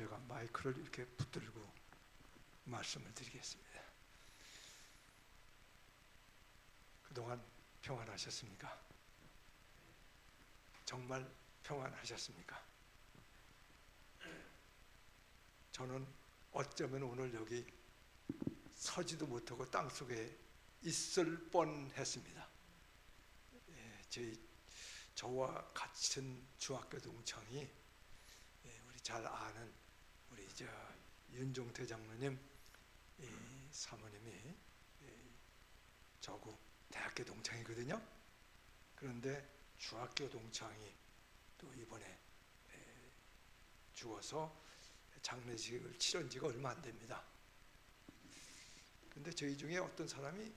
제가 마이크를 이렇게 붙들고 말씀을 드리겠습니다. 그동안 평안하셨습니까? 정말 평안하셨습니까? 저는 어쩌면 오늘 여기 서지도 못하고 땅속에 있을 뻔했습니다. 저와 같은 중학교 동창이 우리 잘 아는 우리 윤종태 장로님 사모님이 저하고 대학교 동창이거든요. 그런데 중학교 동창이 또 이번에 죽어서 장례식을 치른 지가 얼마 안 됩니다. 근데 저희 중에 어떤 사람이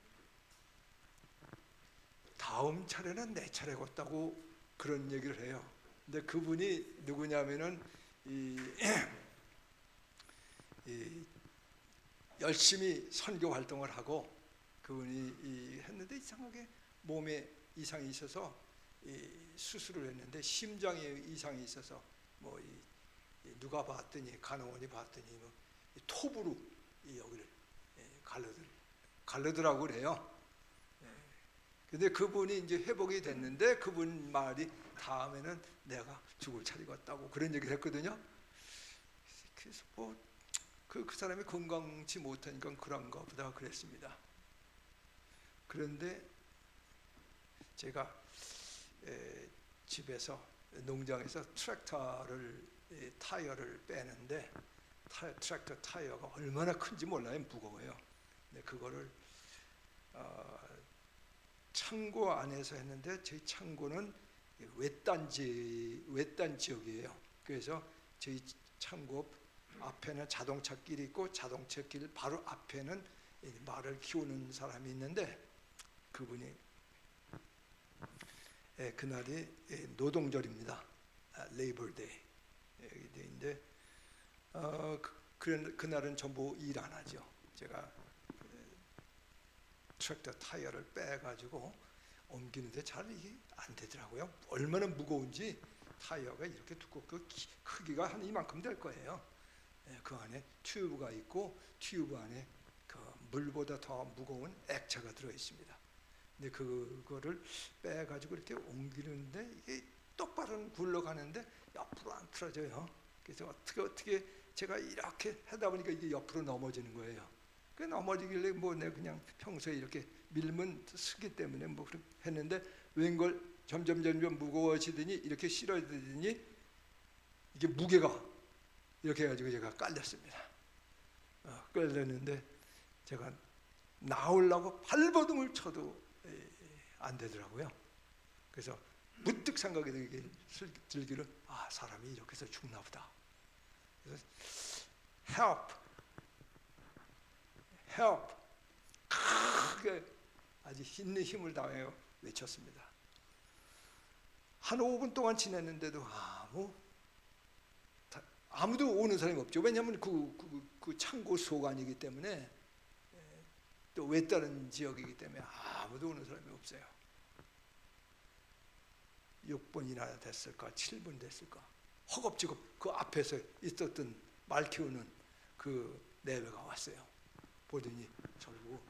다음 차례는 내 차례겠다고 그런 얘기를 해요. 근데 그분이 누구냐면은 열심히 선교 활동을 하고 그분이 했는데 이상하게 몸에 이상이 있어서 수술을 했는데 심장에 이상이 있어서 뭐 누가 봤더니 간호원이 봤더니 뭐 톱으로 여기를 갈르더라고 그래요. 근데 그분이 이제 회복이 됐는데 그분 말이 다음에는 내가 죽을 차리겠다고 그런 얘기를 했거든요. 그래서 뭐 그 사람이 건강치 못하니까 그런가 보다 그랬습니다. 그런데 제가 집에서 농장에서 트랙터를 타이어를 빼는데 트랙터 타이어가 얼마나 큰지 몰라요. 무거워요. 근데 그거를 창고 안에서 했는데 저희 창고는 외딴 지역이에요. 그래서 저희 창고 앞에는 자동차 길이 있고 자동차 길 바로 앞에는 말을 키우는 사람이 있는데 그분이 그날이 노동절입니다. 레이버 데이인데 그날은 전부 일 안 하죠. 제가 트랙터 타이어를 빼가지고 옮기는데 잘 이게 안 되더라고요. 얼마나 무거운지 타이어가 이렇게 두껍고 크기가 한 이만큼 될 거예요. 그 안에 튜브가 있고 튜브 안에 그 물보다 더 무거운 액체가 들어 있습니다. 근데 그거를 빼가지고 이렇게 옮기는데 이게 똑바로 굴러가는데 옆으로 안 틀어져요. 그래서 어떻게 제가 이렇게 하다 보니까 이게 옆으로 넘어지는 거예요. 그 넘어지길래 뭐 내가 그냥 평소에 이렇게 밀면 쓰기 때문에 뭐 그렇게 했는데 웬걸 점점 무거워지더니 이렇게 실어지더니 이게 무게가 이렇게 해가지고 제가 깔렸습니다. 깔렸는데 제가 나오려고 발버둥을 쳐도 안 되더라고요. 그래서 문득 생각이 들기를 사람이 이렇게 해서 죽나 보다. 그래서 help 크게 아주 있는 힘을 다해 외쳤습니다. 한 5분 동안 지냈는데도 아무도 오는 사람이 없죠. 왜냐하면 그 창고 소관이기 때문에 또 외다른 지역이기 때문에 아무도 오는 사람이 없어요. 6분이나 됐을까 7분 됐을까 허겁지겁 그 앞에서 있었던 말 키우는 그 내외가 왔어요. 보더니 저를 보고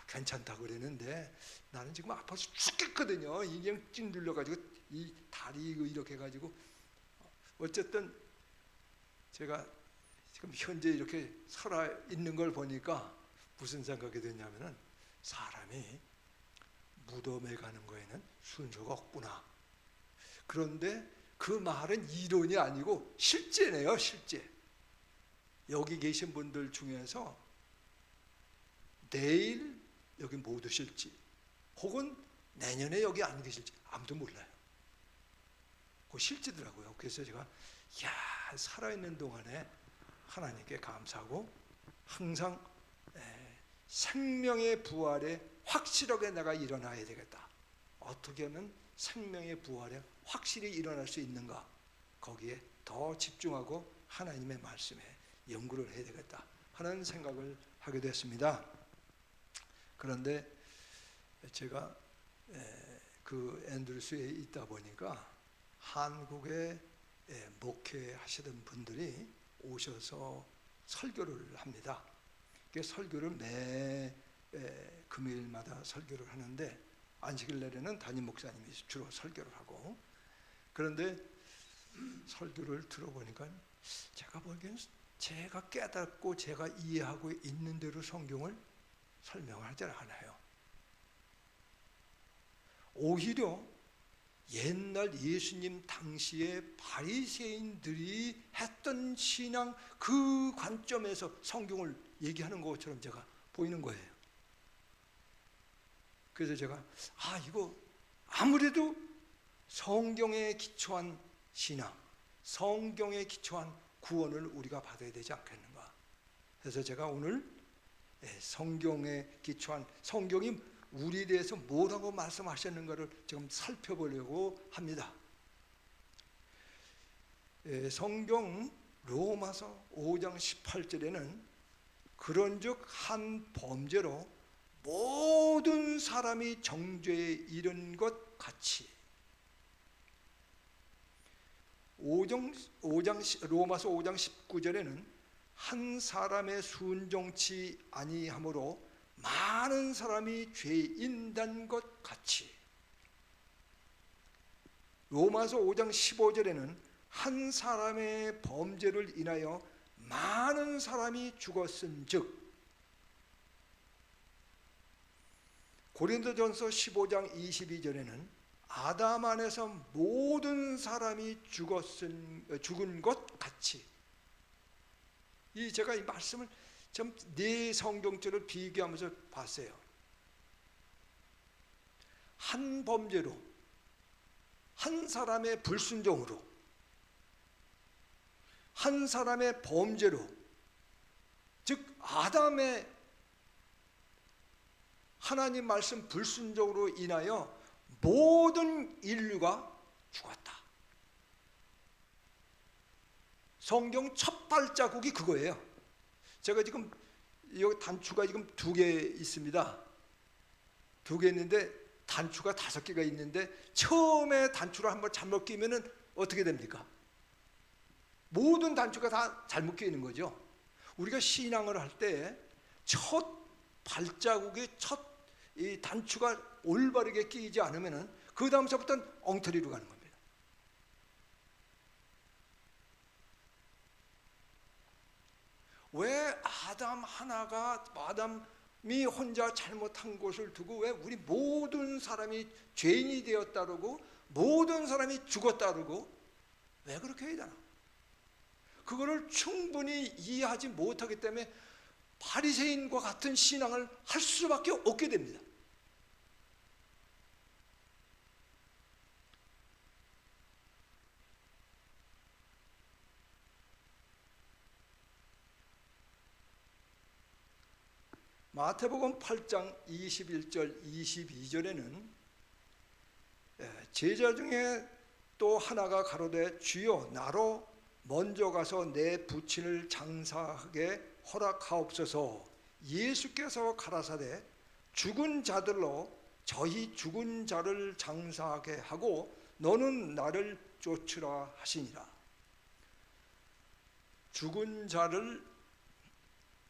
괜찮다고 그랬는데 나는 지금 아파서 죽겠거든요. 이게 찡 눌려가지고 이 다리 이렇게 해가지고 어쨌든 제가 지금 현재 이렇게 살아있는 걸 보니까 무슨 생각이 드냐면은 사람이 무덤에 가는 거에는 순서가 없구나. 그런데 그 말은 이론이 아니고 실제네요. 실제. 여기 계신 분들 중에서 내일 여기 못 오실지 혹은 내년에 여기 안 계실지 아무도 몰라요. 그거 실제더라고요. 그래서 제가 살아있는 동안에 하나님께 감사하고 항상 생명의 부활에 확실하게 내가 일어나야 되겠다. 어떻게 하면 생명의 부활에 확실히 일어날 수 있는가? 거기에 더 집중하고 하나님의 말씀에 연구를 해야 되겠다 하는 생각을 하게 됐습니다. 그런데 제가 그 앤드루스에 있다 보니까 한국에 목회하시던 분들이 오셔서 설교를 합니다. 설교를 매 금요일마다 설교를 하는데 안식일 날에는 담임 목사님이 주로 설교를 하고, 그런데 설교를 들어보니까 제가 보기에는 제가 깨닫고 제가 이해하고 있는 대로 성경을 설명하지 않아요. 오히려 옛날 예수님 당시에 바리새인들이 했던 신앙 그 관점에서 성경을 얘기하는 것처럼 제가 보이는 거예요. 그래서 제가 이거 아무래도 성경에 기초한 신앙, 성경에 기초한 구원을 우리가 받아야 되지 않겠는가. 그래서 제가 오늘 성경에 기초한, 성경이 우리에 대해서 뭐라고 말씀하셨는가를 지금 살펴보려고 합니다. 성경 로마서 5장 18절에는 그런즉 한 범죄로 모든 사람이 정죄에 이른 것 같이, 로마서 5장 19절에는 한 사람의 순종치 아니함으로 많은 사람이 죄인된 것 같이, 로마서 5장 15절에는 한 사람의 범죄를 인하여 많은 사람이 죽었은즉, 고린도전서 15장 22절에는 아담 안에서 모든 사람이 죽은 것 같이. 제가 이 말씀을 좀 네 성경절을 비교하면서 봤어요. 한 범죄로, 한 사람의 불순종으로, 한 사람의 범죄로, 즉 아담의 하나님 말씀 불순종으로 인하여 모든 인류가 죽었다. 성경 첫 발자국이 그거예요. 제가 지금 여기 단추가 지금 2개 있습니다. 2개 있는데 단추가 5개가 있는데, 처음에 단추를 한번 잘못 끼면은 어떻게 됩니까? 모든 단추가 다 잘못 끼는 거죠. 우리가 신앙을 할 때 첫 발자국의 첫 이 단추가 올바르게 끼지 않으면은 그 다음서부터는 엉터리로 가는 겁니다. 왜 아담이 혼자 잘못한 것을 두고 왜 우리 모든 사람이 죄인이 되었다 그러고 모든 사람이 죽었다 그러고 왜 그렇게 해야 되나? 그거를 충분히 이해하지 못하기 때문에 바리새인과 같은 신앙을 할 수밖에 없게 됩니다. 마태복음 8장 21절 22절에는 제자 중에 또 하나가 가로되 주여 나로 먼저 가서 내 부친을 장사하게 허락하옵소서. 예수께서 가라사대 죽은 자들로 저희 죽은 자를 장사하게 하고 너는 나를 쫓으라 하시니라. 죽은 자를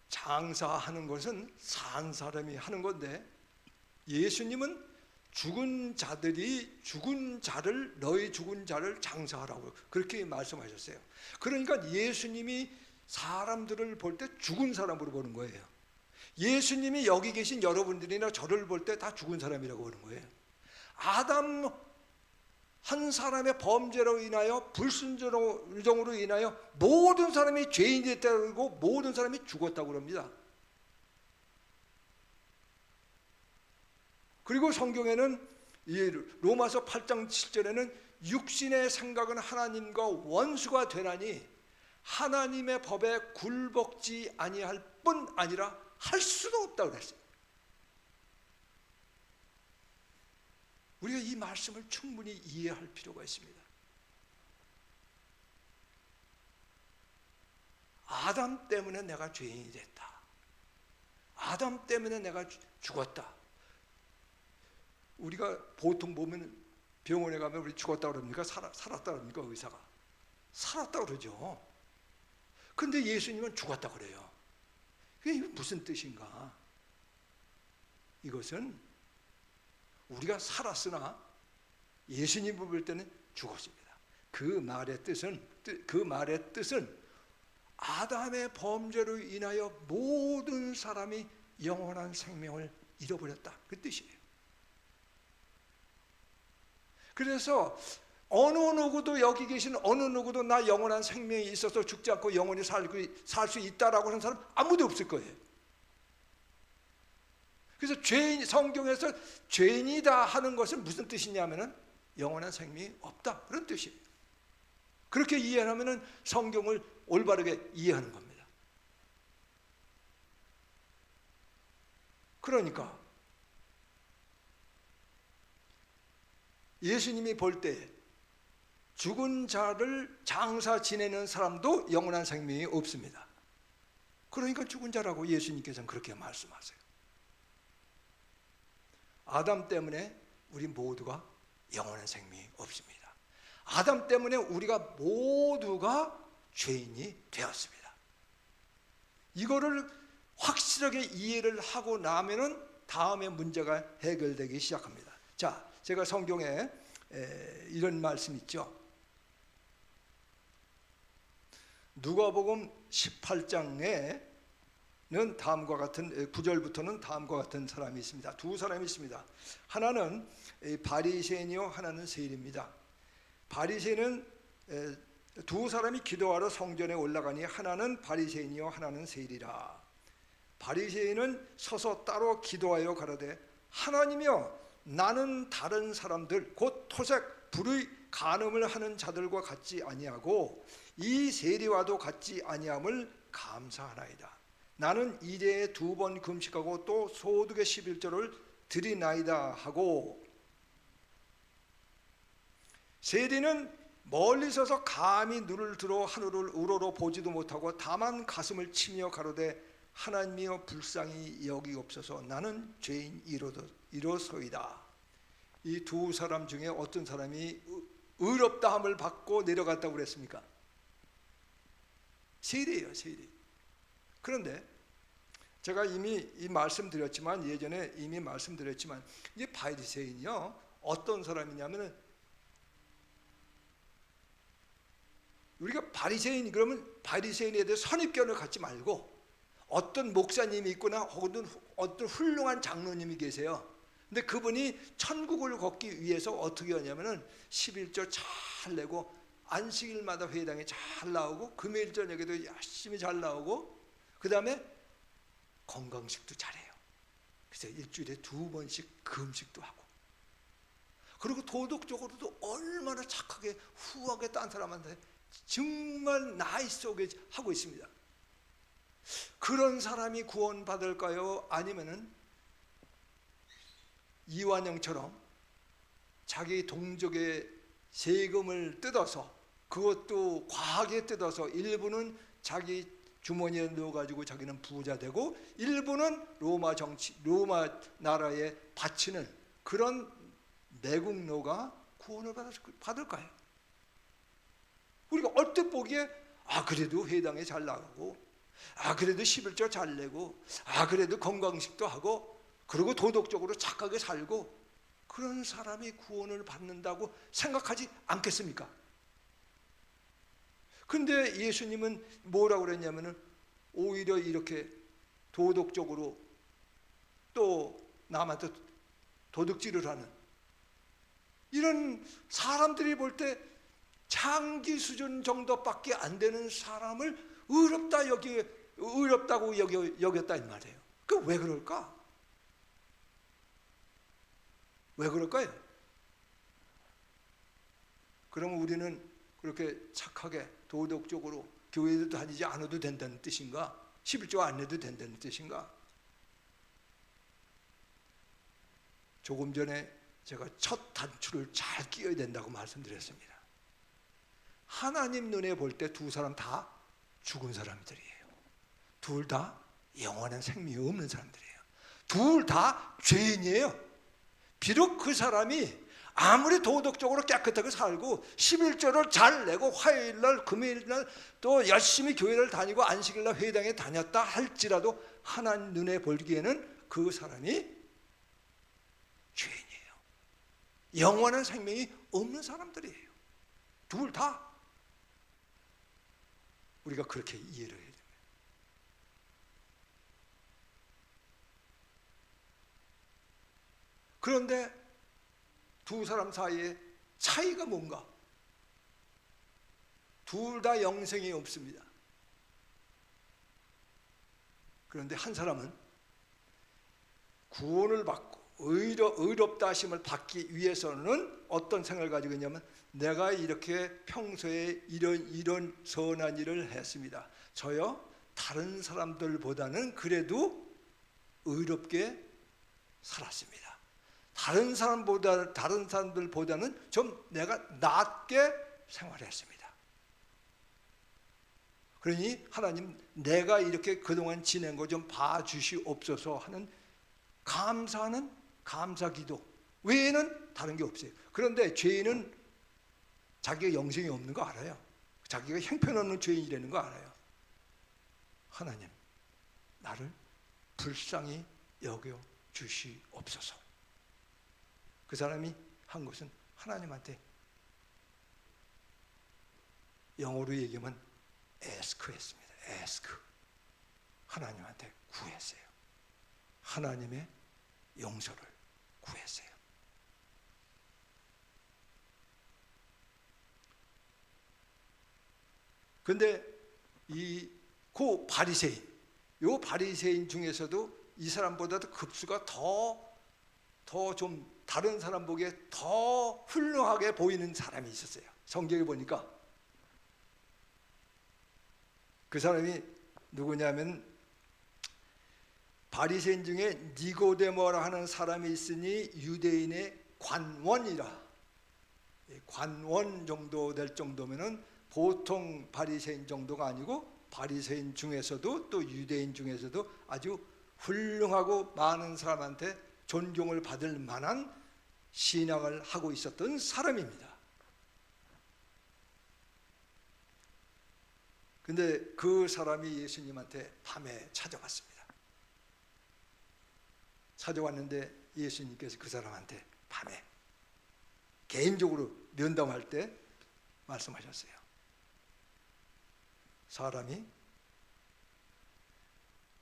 장사하는 것은 산 사람이 하는 건데, 예수님은 죽은 자들이 죽은 자를, 너희 죽은 자를 장사하라고 그렇게 말씀하셨어요. 그러니까 예수님이 사람들을 볼 때 죽은 사람으로 보는 거예요. 예수님이 여기 계신 여러분들이나 저를 볼 때 다 죽은 사람이라고 보는 거예요. 아담 한 사람의 범죄로 인하여, 불순종으로 인하여 모든 사람이 죄인이 됐다고 그러고 모든 사람이 죽었다고 합니다. 그리고 성경에는 로마서 8장 7절에는 육신의 생각은 하나님과 원수가 되나니 하나님의 법에 굴복지 아니할 뿐 아니라 할 수도 없다고 그랬어요. 우리가 이 말씀을 충분히 이해할 필요가 있습니다. 아담 때문에 내가 죄인이 됐다. 아담 때문에 내가 죽었다. 우리가 보통 보면 병원에 가면 우리 죽었다 그럽니까? 살았다 그럽니까? 의사가 살았다 그러죠. 근데 예수님은 죽었다 그래요. 그게 무슨 뜻인가? 이것은 우리가 살았으나 예수님을 볼 때는 죽었습니다. 그 말의 뜻은 아담의 범죄로 인하여 모든 사람이 영원한 생명을 잃어버렸다, 그 뜻이에요. 그래서 어느 누구도, 여기 계신 어느 누구도 나 영원한 생명이 있어서 죽지 않고 영원히 살 수 있다라고 하는 사람 아무도 없을 거예요. 그래서 성경에서 죄인이다 하는 것은 무슨 뜻이냐면은 영원한 생명이 없다, 그런 뜻이에요. 그렇게 이해하면은 성경을 올바르게 이해하는 겁니다. 그러니까 예수님이 볼 때 죽은 자를 장사 지내는 사람도 영원한 생명이 없습니다. 그러니까 죽은 자라고 예수님께서는 그렇게 말씀하세요. 아담 때문에 우리 모두가 영원한 생명이 없습니다. 아담 때문에 우리가 모두가 죄인이 되었습니다. 이거를 확실하게 이해를 하고 나면은 다음에 문제가 해결되기 시작합니다. 자, 제가 성경에 이런 말씀 있죠. 누가복음 18장에는 다음과 같은 9절부터는 다음과 같은 사람이 있습니다. 두 사람이 있습니다. 하나는 바리새인이요, 하나는 세리입니다. 바리새인은 두 사람이 기도하러 성전에 올라가니 하나는 바리새인이요 하나는 세리라. 바리새인은 서서 따로 기도하여 가로되 하나님이여, 나는 다른 사람들 곧 토색 불의 간음을 하는 자들과 같지 아니하고 이 세리와도 같지 아니함을 감사하나이다. 나는 일에 2번 금식하고 또 소득의 11조를 드리나이다 하고, 세리는 멀리 서서 감히 눈을 들어 하늘을 우러러 보지도 못하고 다만 가슴을 치며 가로되 하나님이여 불쌍히 여기옵소서, 나는 죄인 이로소이다. 이 두 사람 중에 어떤 사람이 의롭다 함을 받고 내려갔다고 그랬습니까? 세리예요, 세리. 그런데 제가 이미 예전에 이미 말씀드렸지만 이 바리새인이요, 어떤 사람이냐면은, 우리가 바리새인 그러면 바리새인에 대해 선입견을 갖지 말고, 어떤 목사님이 있거나 혹은 어떤 훌륭한 장로님이 계세요. 근데 그분이 천국을 걷기 위해서 어떻게 하냐면은 11조 잘 내고 안식일마다 회당에 잘 나오고 금요일 저녁에도 열심히 잘 나오고 그 다음에 건강식도 잘해요. 그래서 일주일에 2번씩 금식도 하고, 그리고 도덕적으로도 얼마나 착하게 후하게 딴 사람한테 정말 나이스하게 하고 있습니다. 그런 사람이 구원받을까요? 아니면은 이완영처럼 자기 동족의 세금을 뜯어서, 그것도 과하게 뜯어서 일부는 자기 주머니에 넣어가지고 자기는 부자 되고 일부는 로마 나라에 바치는 그런 매국노가 구원을 받을까요? 우리가 얼뜻 보기에 그래도 회당에 잘 나가고, 그래도 11조 잘 내고, 그래도 건강식도 하고, 그리고 도덕적으로 착하게 살고, 그런 사람이 구원을 받는다고 생각하지 않겠습니까? 근데 예수님은 뭐라고 그랬냐면은 오히려 이렇게 도덕적으로 또 남한테 도둑질을 하는 이런 사람들이 볼 때 창기 수준 정도밖에 안 되는 사람을 의롭다고 여겼다 이 말이에요. 그 왜 그럴까? 왜 그럴까요? 그러면 우리는 그렇게 착하게 도덕적으로 교회도 다니지 않아도 된다는 뜻인가? 11조 안 내도 된다는 뜻인가? 조금 전에 제가 첫 단추를 잘 끼워야 된다고 말씀드렸습니다. 하나님 눈에 볼 때 두 사람 다 죽은 사람들이에요. 둘 다 영원한 생명이 없는 사람들이에요. 둘 다 죄인이에요. 비록 그 사람이 아무리 도덕적으로 깨끗하게 살고 11조를 잘 내고 화요일날 금요일날 또 열심히 교회를 다니고 안식일날 회당에 다녔다 할지라도 하나님 눈에 보기에는 그 사람이 죄인이에요. 영원한 생명이 없는 사람들이에요. 둘 다. 우리가 그렇게 이해를 해야 됩니다. 그런데 두 사람 사이에 차이가 뭔가? 둘 다 영생이 없습니다. 그런데 한 사람은 구원을 받고 의롭다 하심을 받기 위해서는 어떤 생각을 가지고 있냐면, 내가 이렇게 평소에 이런 선한 일을 했습니다. 저요 다른 사람들보다는 그래도 의롭게 살았습니다. 다른 사람들보다는 좀 내가 낫게 생활했습니다. 그러니 하나님, 내가 이렇게 그동안 지낸 거 좀 봐주시옵소서 하는 감사하는 감사기도 외에는 다른 게 없어요. 그런데 죄인은 자기가 영생이 없는 거 알아요. 자기가 형편없는 죄인이라는 거 알아요. 하나님, 나를 불쌍히 여겨 주시옵소서. 그 사람이 한 것은 하나님한테, 영어로 얘기하면 ask 했습니다. ask. 하나님한테 구했어요. 하나님의 용서를 구했어요. 근데 그 바리새인 중에서도 이 사람보다도 급수가 더 좀 다른 사람 보기에 더 훌륭하게 보이는 사람이 있었어요. 성경에 보니까 그 사람이 누구냐면, 바리새인 중에 니고데모라 하는 사람이 있으니 유대인의 관원이라. 관원 정도 될 정도면은 보통 바리새인 정도가 아니고, 바리새인 중에서도 또 유대인 중에서도 아주 훌륭하고 많은 사람한테 존경을 받을 만한 신앙을 하고 있었던 사람입니다. 근데 그 사람이 예수님한테 밤에 찾아왔습니다. 찾아왔는데 예수님께서 그 사람한테 밤에 개인적으로 면담할 때 말씀하셨어요. 사람이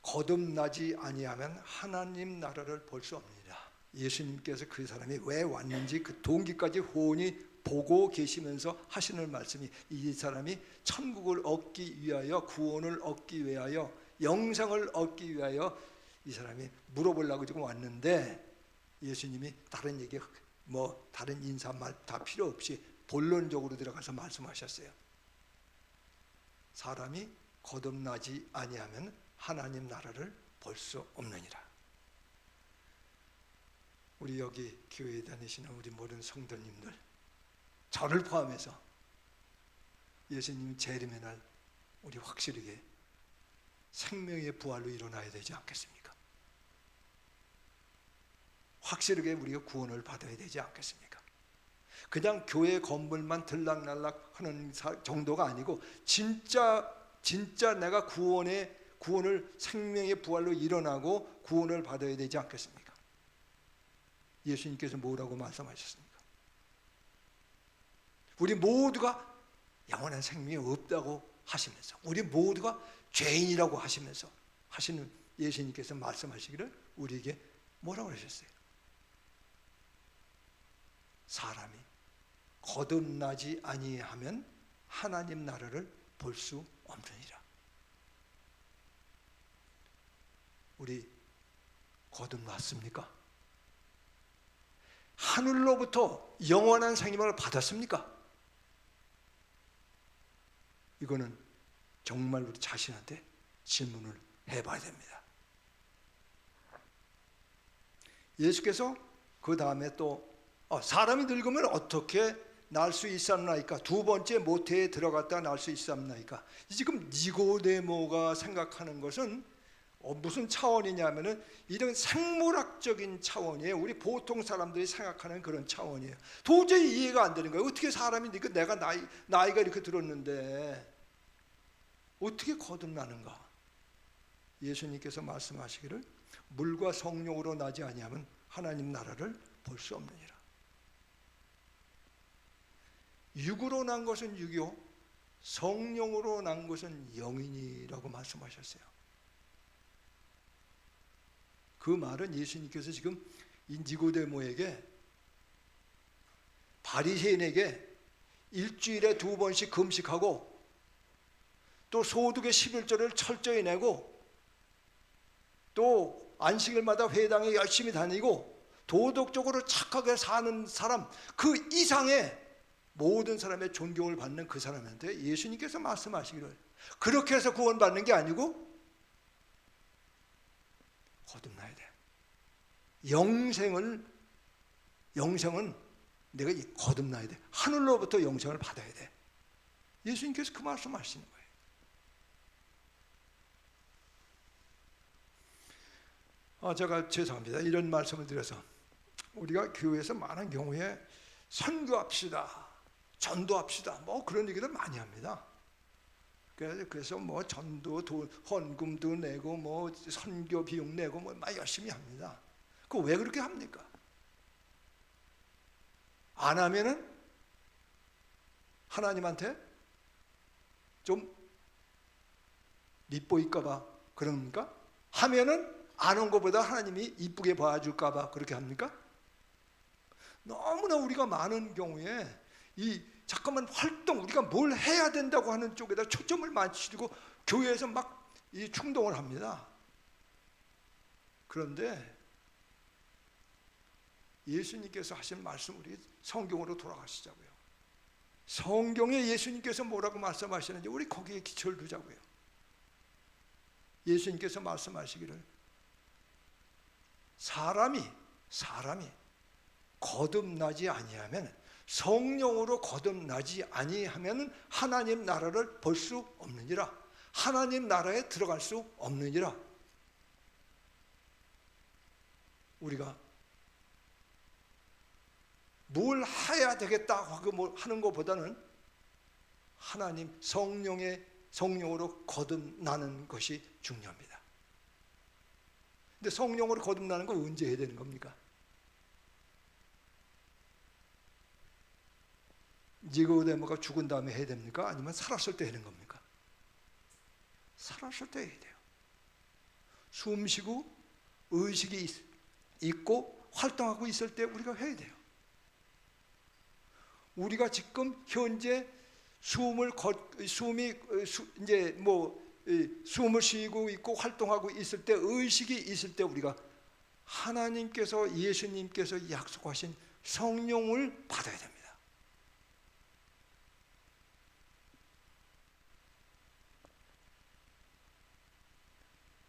거듭나지 아니하면 하나님 나라를 볼 수 없느니라. 예수님께서 그 사람이 왜 왔는지 그 동기까지 훤히 보고 계시면서 하시는 말씀이, 이 사람이 천국을 얻기 위하여, 구원을 얻기 위하여, 영생을 얻기 위하여 이 사람이 물어보려고 지금 왔는데, 예수님이 다른 얘기 다른 인사말 다 필요 없이 본론적으로 들어가서 말씀하셨어요. 사람이 거듭나지 아니하면 하나님 나라를 볼 수 없느니라. 우리 여기 교회에 다니시는 우리 모든 성도님들, 저를 포함해서 예수님 재림의 날 우리 확실하게 생명의 부활로 일어나야 되지 않겠습니까? 확실하게 우리가 구원을 받아야 되지 않겠습니까? 그냥 교회 건물만 들락날락 하는 정도가 아니고, 진짜 내가 구원을 생명의 부활로 일어나고 구원을 받아야 되지 않겠습니까? 예수님께서 뭐라고 말씀하셨습니까? 우리 모두가 영원한 생명이 없다고 하시면서, 우리 모두가 죄인이라고 하시면서 하시는 예수님께서 말씀하시기를 우리에게 뭐라고 하셨어요? 사람이 거듭나지 아니하면 하나님 나라를 볼 수 없느니라. 우리 거듭났습니까? 하늘로부터 영원한 생명을 받았습니까? 이거는 정말 우리 자신한테 질문을 해봐야 됩니다. 예수께서 그 다음에 또 사람이 늙으면 어떻게 날 수 있었나이까? 두 번째 모태에 들어갔다 날 수 있었나이까? 지금 니고데모가 생각하는 것은 무슨 차원이냐면은 이런 생물학적인 차원이에요. 우리 보통 사람들이 생각하는 그런 차원이에요. 도저히 이해가 안 되는 거예요. 어떻게 사람이 내가 나이가 이렇게 들었는데 어떻게 거듭나는가? 예수님께서 말씀하시기를 물과 성령으로 나지 아니하면 하나님 나라를 볼 수 없느니라. 육으로 난 것은 육이요 성령으로 난 것은 영이니라고 말씀하셨어요. 그 말은 예수님께서 지금 이 니고데모에게, 바리새인에게 일주일에 2번씩 금식하고 또 소득의 11조를 철저히 내고 또 안식일마다 회당에 열심히 다니고 도덕적으로 착하게 사는 사람, 그 이상의 모든 사람의 존경을 받는 그 사람한테 예수님께서 말씀하시기를 그렇게 해서 구원받는 게 아니고 거듭나야 돼. 영생은 내가 거듭나야 돼. 하늘로부터 영생을 받아야 돼. 예수님께서 그 말씀하시는 거예요. 제가 죄송합니다. 이런 말씀을 드려서 우리가 교회에서 많은 경우에 선교합시다, 전도합시다, 뭐 그런 얘기를 많이 합니다. 그래서 뭐 전도, 헌금도 내고 뭐 선교 비용 내고 뭐 막 열심히 합니다. 그 왜 그렇게 합니까? 안 하면은 하나님한테 좀 밉보일까봐 그럽니까? 하면은 안 온 것보다 하나님이 이쁘게 봐줄까봐 그렇게 합니까? 너무나 우리가 많은 경우에 잠깐만 활동, 우리가 뭘 해야 된다고 하는 쪽에다 초점을 맞추고 교회에서 막 이 충동을 합니다. 그런데 예수님께서 하신 말씀, 우리 성경으로 돌아가시자고요. 성경에 예수님께서 뭐라고 말씀하시는지 우리 거기에 기초를 두자고요. 예수님께서 말씀하시기를 사람이 거듭나지 아니하면, 성령으로 거듭나지 아니하면 하나님 나라를 볼 수 없느니라. 하나님 나라에 들어갈 수 없느니라. 우리가 뭘 해야 되겠다 하는 것보다는 하나님 성령으로 거듭나는 것이 중요합니다. 근데 성령으로 거듭나는 건 언제 해야 되는 겁니까? 니고데모가 죽은 다음에 해야 됩니까? 아니면 살았을 때 하는 겁니까? 살았을 때 해야 돼요. 숨 쉬고 의식이 있고 활동하고 있을 때 우리가 해야 돼요. 우리가 지금 현재 숨을 쉬고 있고 활동하고 있을 때, 의식이 있을 때 우리가 하나님께서, 예수님께서 약속하신 성령을 받아야 됩니다.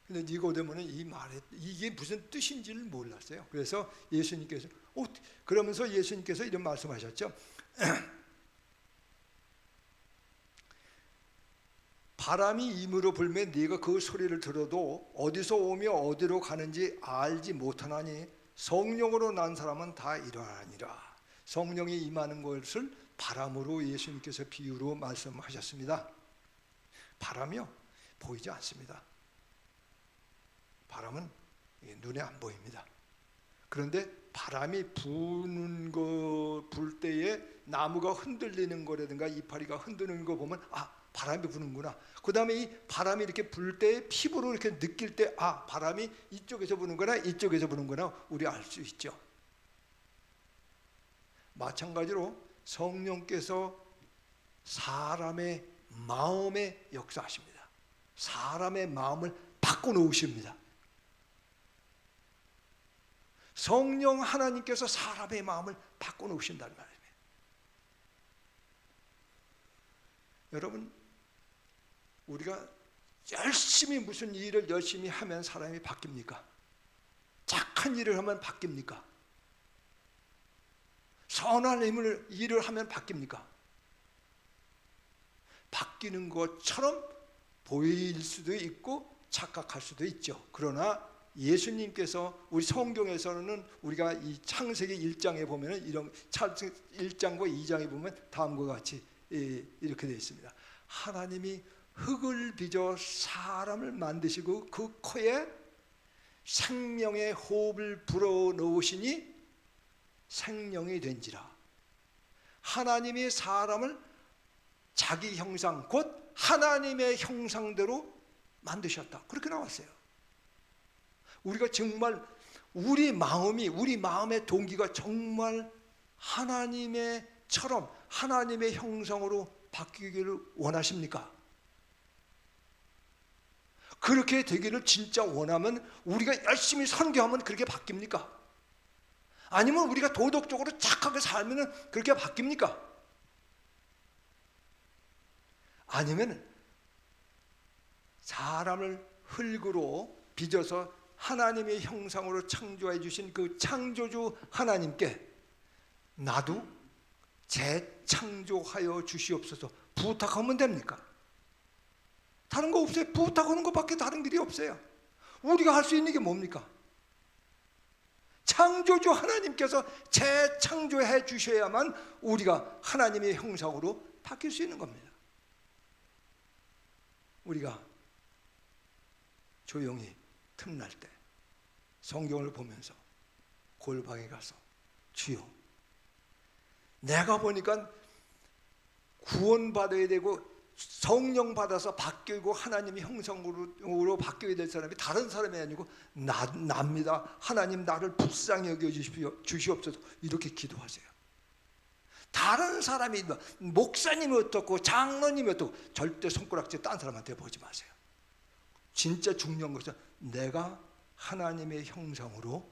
근데 니고데모는 이 말에 이게 무슨 뜻인지를 몰랐어요. 그래서 예수님께서 그러면서 예수님께서 이런 말씀하셨죠. 바람이 임으로 불면 네가 그 소리를 들어도 어디서 오며 어디로 가는지 알지 못하나니 성령으로 난 사람은 다 이러하니라. 성령이 임하는 것을 바람으로 예수님께서 비유로 말씀하셨습니다. 바람이요 보이지 않습니다. 바람은 눈에 안 보입니다. 그런데 바람이 불 때에 나무가 흔들리는 거라든가 이파리가 흔드는 거 보면 바람이 부는구나. 그 다음에 이 바람이 이렇게 불 때 피부로 이렇게 느낄 때 바람이 이쪽에서 부는구나, 이쪽에서 부는구나, 우리 알 수 있죠. 마찬가지로 성령께서 사람의 마음에 역사하십니다. 사람의 마음을 바꿔놓으십니다. 성령 하나님께서 사람의 마음을 바꿔놓으신다는 말이에요. 여러분, 우리가 열심히 무슨 일을 열심히 하면 사람이 바뀝니까? 착한 일을 하면 바뀝니까? 선한 일을 하면 바뀝니까? 바뀌는 것처럼 보일 수도 있고 착각할 수도 있죠. 그러나 예수님께서 우리 성경에서는 우리가 이 창세기 1장에 보면은 이런 1장과 2장에 보면 다음과 같이 이렇게 되어 있습니다. 하나님이 흙을 빚어 사람을 만드시고 그 코에 생명의 호흡을 불어넣으시니 생명이 된지라. 하나님이 사람을 자기 형상 곧 하나님의 형상대로 만드셨다. 그렇게 나왔어요. 우리가 정말 우리 마음의 동기가 정말 하나님의처럼 하나님의 형상으로 바뀌기를 원하십니까? 그렇게 되기를 진짜 원하면 우리가 열심히 선교하면 그렇게 바뀝니까? 아니면 우리가 도덕적으로 착하게 살면 그렇게 바뀝니까? 아니면 사람을 흙으로 빚어서 하나님의 형상으로 창조해 주신 그 창조주 하나님께 나도 재창조하여 주시옵소서 부탁하면 됩니까? 다른 거 없어요. 부탁하는 것밖에 다른 길이 없어요. 우리가 할 수 있는 게 뭡니까? 창조주 하나님께서 재창조해 주셔야만 우리가 하나님의 형상으로 바뀔 수 있는 겁니다. 우리가 조용히 틈날 때 성경을 보면서 골방에 가서 주여, 내가 보니까 구원받아야 되고 성령 받아서 바뀌고 하나님의 형상으로 바뀌어야 될 사람이 다른 사람이 아니고 납니다. 하나님 나를 불쌍히 여겨 주시옵소서. 이렇게 기도하세요. 다른 사람이 목사님이 어떻고 장로님이 어떻고 절대 손가락질 딴 사람한테 보지 마세요. 진짜 중요한 것은 내가 하나님의 형상으로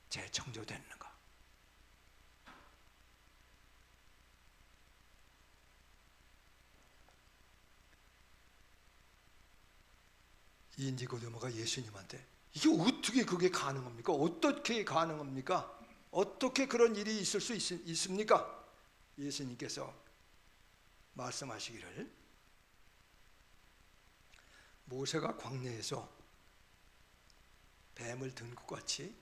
재창조됐는가. 이 니고데모가 예수님한테 이게 어떻게 그게 가능합니까? 어떻게 가능합니까? 어떻게 그런 일이 있을 수 있습니까? 예수님께서 말씀하시기를 모세가 광야에서 뱀을 든 것 같이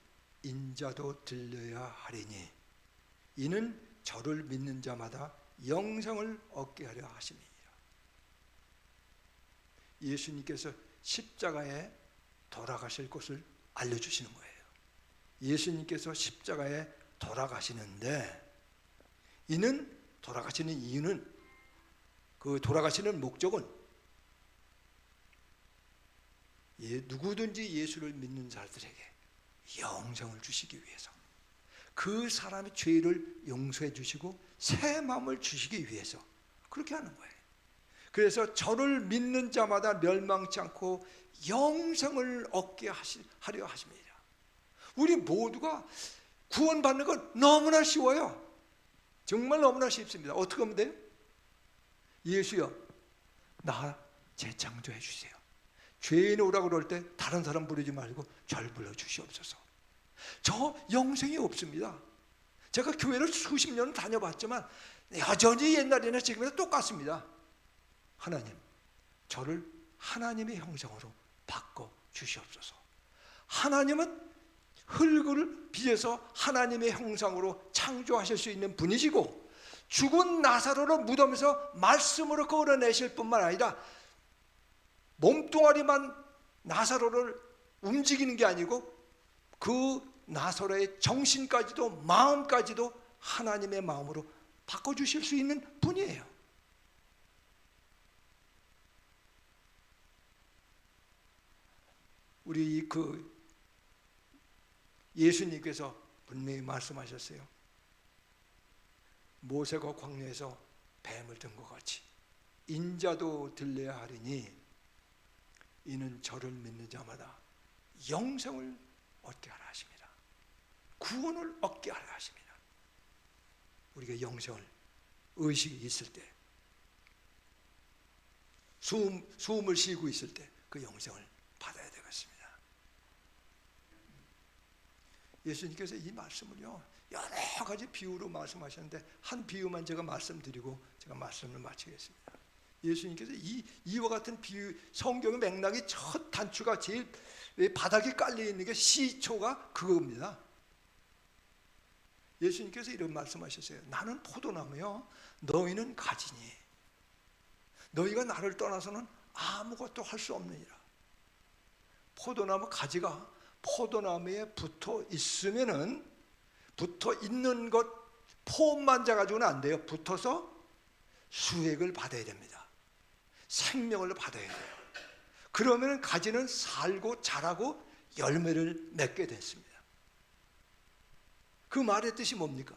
인자도 들려야 하리니 이는 저를 믿는 자마다 영생을 얻게 하려 하심이니라. 예수님께서 십자가에 돌아가실 것을 알려주시는 거예요. 예수님께서 십자가에 돌아가시는데 이는 돌아가시는 이유는 그 돌아가시는 목적은 누구든지 예수를 믿는 자들에게 영생을 주시기 위해서 그 사람의 죄를 용서해 주시고 새 마음을 주시기 위해서 그렇게 하는 거예요. 그래서 저를 믿는 자마다 멸망치 않고 영생을 얻게 하려 하십니다. 우리 모두가 구원받는 건 너무나 쉬워요. 정말 너무나 쉽습니다. 어떻게 하면 돼요? 예수여, 나 재창조해 주세요. 죄인 오라고 그럴 때 다른 사람 부르지 말고 절 불러 주시옵소서. 저 영생이 없습니다. 제가 교회를 수십 년 다녀봤지만 여전히 옛날이나 지금이나 똑같습니다. 하나님, 저를 하나님의 형상으로 바꿔 주시옵소서. 하나님은 흙을 빚어서 하나님의 형상으로 창조하실 수 있는 분이시고 죽은 나사로를 무덤에서 말씀으로 끌어내실 뿐만 아니라 몸뚱아리만 나사로를 움직이는 게 아니고 그 나사로의 정신까지도 마음까지도 하나님의 마음으로 바꿔주실 수 있는 분이에요. 우리 예수님께서 분명히 말씀하셨어요. 모세가 광야에서 뱀을 든 것 같이 인자도 들려야 하리니 이는 저를 믿는 자마다 영생을 얻게 하라 하십니다. 구원을 얻게 하라 하십니다. 우리가 영생을 의식이 있을 때 숨을 쉬고 있을 때 그 영생을 받아야 되겠습니다. 예수님께서 이 말씀을요 여러 가지 비유로 말씀하셨는데 한 비유만 제가 말씀드리고 제가 말씀을 마치겠습니다. 예수님께서 이와 같은 비유, 성경의 맥락이 첫 단추가 제일 바닥에 깔려 있는 게 시초가 그겁니다. 예수님께서 이런 말씀하셨어요. 나는 포도나무요, 너희는 가지니 너희가 나를 떠나서는 아무것도 할 수 없느니라. 포도나무 가지가 포도나무에 붙어 있으면은, 붙어 있는 것 포만 잡아가지고는 안 돼요. 붙어서 수액을 받아야 됩니다. 생명을 받아야 돼요. 그러면 가지는 살고 자라고 열매를 맺게 됐습니다. 그 말의 뜻이 뭡니까?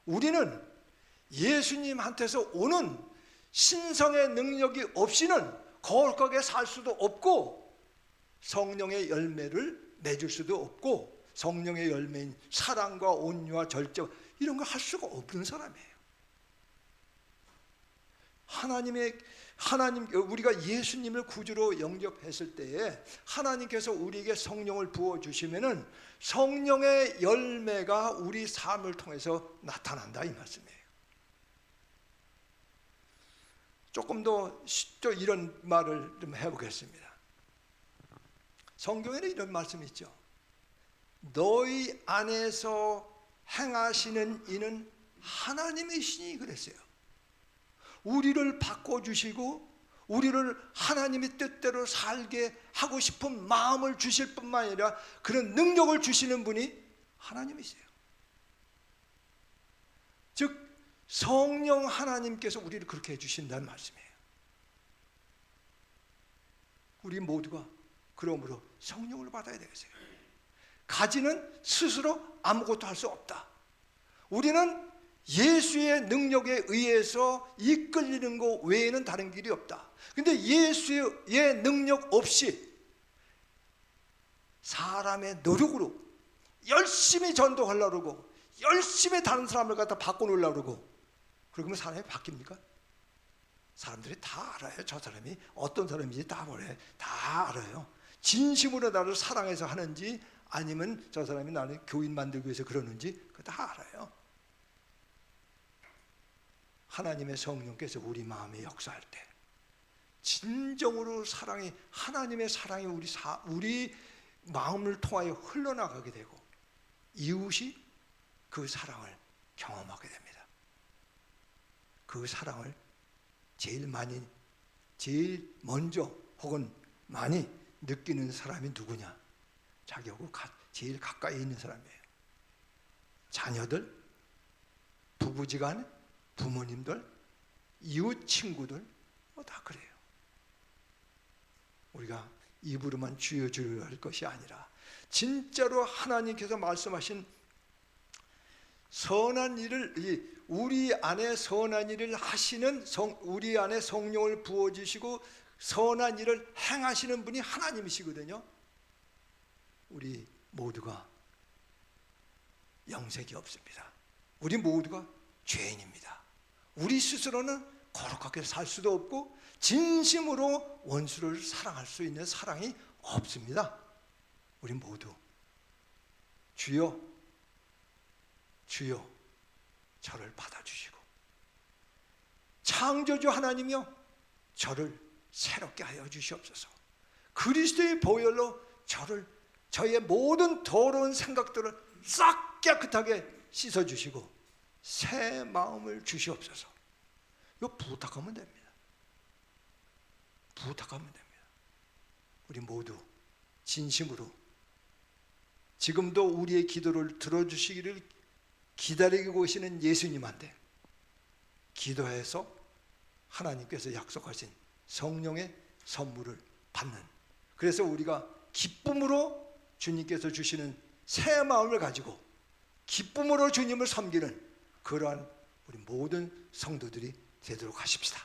우리는 예수님한테서 오는 신성의 능력이 없이는 거룩하게 살 수도 없고, 성령의 열매를 맺을 수도 없고, 성령의 열매인 사랑과 온유와 절제, 이런 거 할 수가 없는 사람이에요. 우리가 예수님을 구주로 영접했을 때에 하나님께서 우리에게 성령을 부어주시면은 성령의 열매가 우리 삶을 통해서 나타난다, 이 말씀이에요. 조금 더 이런 말을 좀 해보겠습니다. 성경에는 이런 말씀이 있죠. 너희 안에서 행하시는 이는 하나님이시니 그랬어요. 우리를 바꿔주시고 우리를 하나님의 뜻대로 살게 하고 싶은 마음을 주실 뿐만 아니라 그런 능력을 주시는 분이 하나님이세요. 즉 성령 하나님께서 우리를 그렇게 해주신다는 말씀이에요. 우리 모두가 그러므로 성령을 받아야 되겠어요. 가지는 스스로 아무것도 할 수 없다. 우리는 예수의 능력에 의해서 이끌리는 것 외에는 다른 길이 없다. 근데 예수의 능력 없이 사람의 노력으로 열심히 전도하려고 그러고 열심히 다른 사람을 갖다 바꿔놓으려고 그러고, 그러면 사람이 바뀝니까? 사람들이 다 알아요. 저 사람이 어떤 사람인지 다 알아요. 진심으로 나를 사랑해서 하는지 아니면 저 사람이 나를 교인 만들기 위해서 그러는지 그거 다 알아요. 하나님의 성령께서 우리 마음에 역사할 때 진정으로 하나님의 사랑이 우리 마음을 통하여 흘러나가게 되고 이웃이 그 사랑을 경험하게 됩니다. 그 사랑을 제일 먼저 혹은 많이 느끼는 사람이 누구냐? 자기하고 제일 가까이 있는 사람이에요. 자녀들, 부부지간, 부모님들, 이웃 친구들, 다 그래요. 우리가 입으로만 주여 주여 할 것이 아니라 진짜로 하나님께서 말씀하신 선한 일을, 우리 안에 선한 일을 하시는 우리 안에 성령을 부어주시고 선한 일을 행하시는 분이 하나님이시거든요. 우리 모두가 영색이 없습니다. 우리 모두가 죄인입니다. 우리 스스로는 거룩하게 살 수도 없고 진심으로 원수를 사랑할 수 있는 사랑이 없습니다. 우리 모두 주여 주여 저를 받아주시고 창조주 하나님이여 저를 새롭게 하여 주시옵소서. 그리스도의 보혈로 저의 모든 더러운 생각들을 싹 깨끗하게 씻어주시고 새 마음을 주시옵소서. 이거 부탁하면 됩니다. 부탁하면 됩니다. 우리 모두 진심으로 지금도 우리의 기도를 들어주시기를 기다리고 계시는 예수님한테 기도해서 하나님께서 약속하신 성령의 선물을 받는, 그래서 우리가 기쁨으로 주님께서 주시는 새 마음을 가지고 기쁨으로 주님을 섬기는 그러한 우리 모든 성도들이 되도록 하십시다.